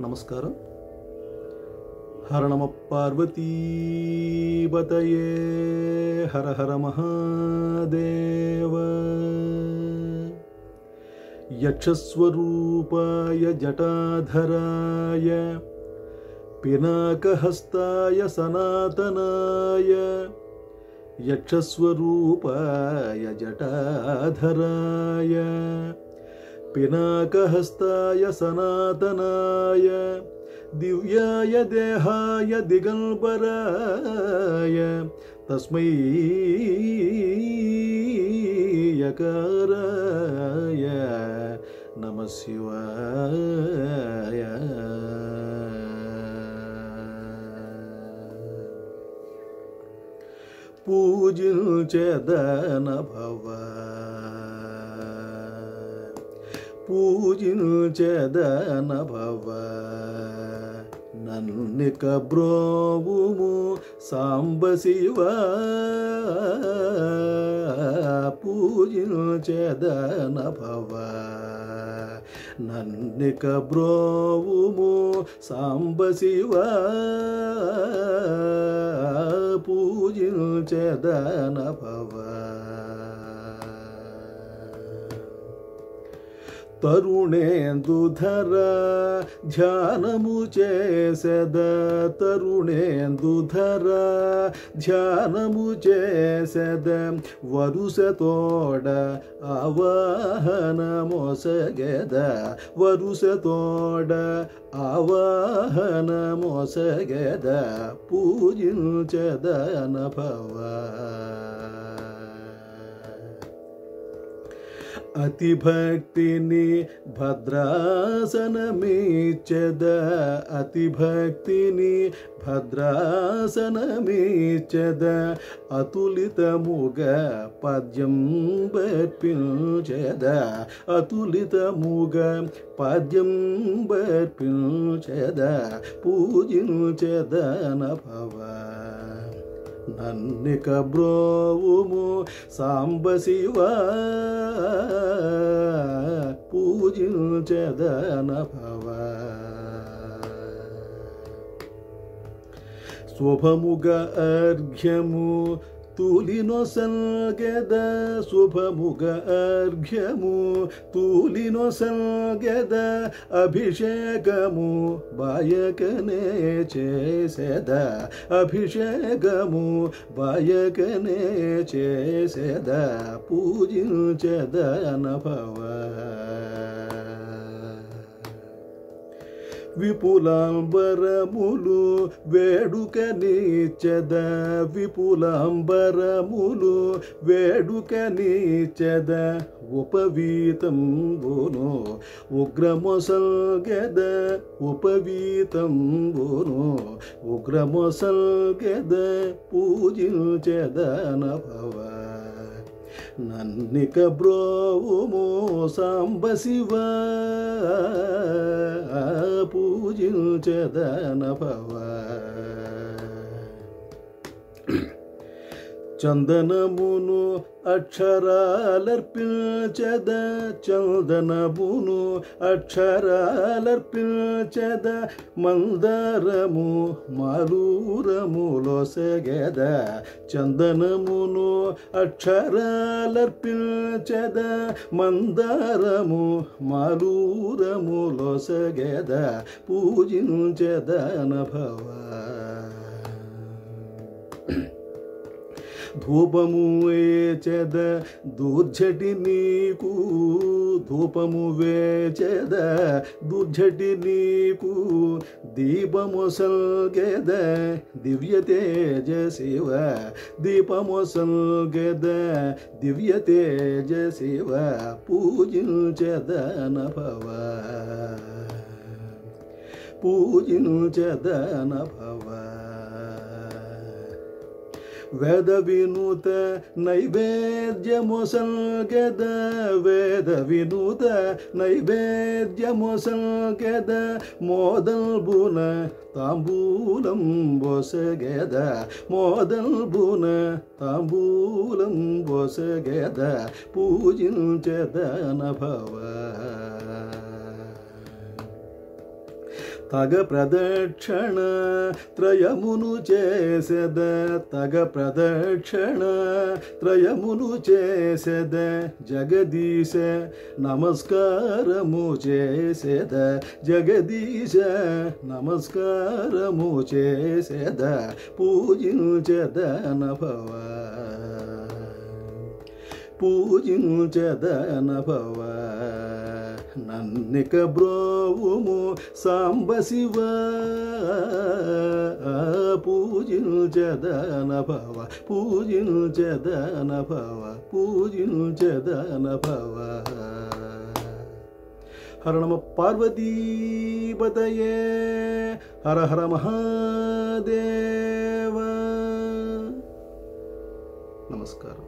నమస్కారం. హర నమ పార్వతీపతయే, హర హర మహాదేవ. యక్షస్వరూపాయ జటాధరాయ పినాకహస్తాయ సనాతనాయ, యక్షస్వరూపాయ జటాధరాయ పినాకహస్తాయ సనాతనాయ, దివ్యాయ దేహాయ దిగంబరాయ తస్మై యకారాయ నమః శివాయ. పూజించెదన భవ, పూజించెదన భవ, నన్నిక బ్రోవుము సాంబ శివ. పూజించెదన భవ, నన్నిక బ్రోవుము సాంబ శివ. పూజించెదన భవ, తరుణేందుధర ధ్యానము చేసెద, తరుణేందుధర ధ్యానము చేసెద, వరుసతోడ ఆవాహన మోసగెద, వరుసతోడ ఆవాహన మోసగెద. పూజించెదన భవ, అతి భక్తిని భద్రాసనమిచ్చెద, అతి భక్తిని భద్రాసనమిచ్చెద, అతులితముగ పద్యం బర్పించెద, అతులితముగ పద్యం బర్పించెద. పూజించెదన భవ, నన్నిక బ్రోవుము సాంబ శివ. పూజించెదన భవ, శుభముగ అర్ఘ్యము తూలినొసల్గెద, శుభముగ అర్ఘ్యము తూలినొసల్గెద, అభిషేకము బాయకనే చేసెద, అభిషేకము బాయకనే చేసెద. పూజించెదన భవ, విపులాంబరములు వేడుకనిచ్చెద, విపులాంబరములు వేడుకనిచ్చెద, ఉపవీతంబును ఉగ్రమొసల్గెద, ఉపవీతంబును ఉగ్రమొసల్గెద. పూజించెదన భవ, నన్నిక బ్రోవుము సాంబ శివ. పూజించెదన భవ, చందనమును అక్షరాలర్పించెద, చందనమును అక్షరాలర్పించెద, మందారము మాలూరములొసగెద, చందనమును అక్షరాలర్పించెద, మందారము మాలూరములొసగెద. పూజించెదన భవ, ధూపము వేచెద దుర్జటి నీకు, ధూపము వేచెద దుర్జటి నీకు, దీపమొసల్గెద దివ్య తేజ శివ, దీపమొసల్గెద దివ్య తేజ శివ. పూజించెదన భవ, పూజించెదన భవ, వేద వినూత నైవేద్యమొసల్గెద, వేద వినూత నైవేద్యమొసల్గెద, మోదల్బున తాంబూలం బొసగెద, మోదల్బున తాంబూలం బొసగెద. పూజించెదన భవ, తగ ప్రదక్షిణ త్రయమును చేసెద తగ ప్రదక్షిణ త్రయమును చేసెద జగదీశ నమస్కారము చేసెద జగదీశ నమస్కారము చేసెద పూజించెదనభవ పూజించెదనభవ నన్నిక బ్రోవుము సాంబ శివ పూజించెదనభవ పూజించెదనభవ పూజించెదనభవ హర నమ పార్వతీపతయే హర హర మహాదేవ నమస్కారం.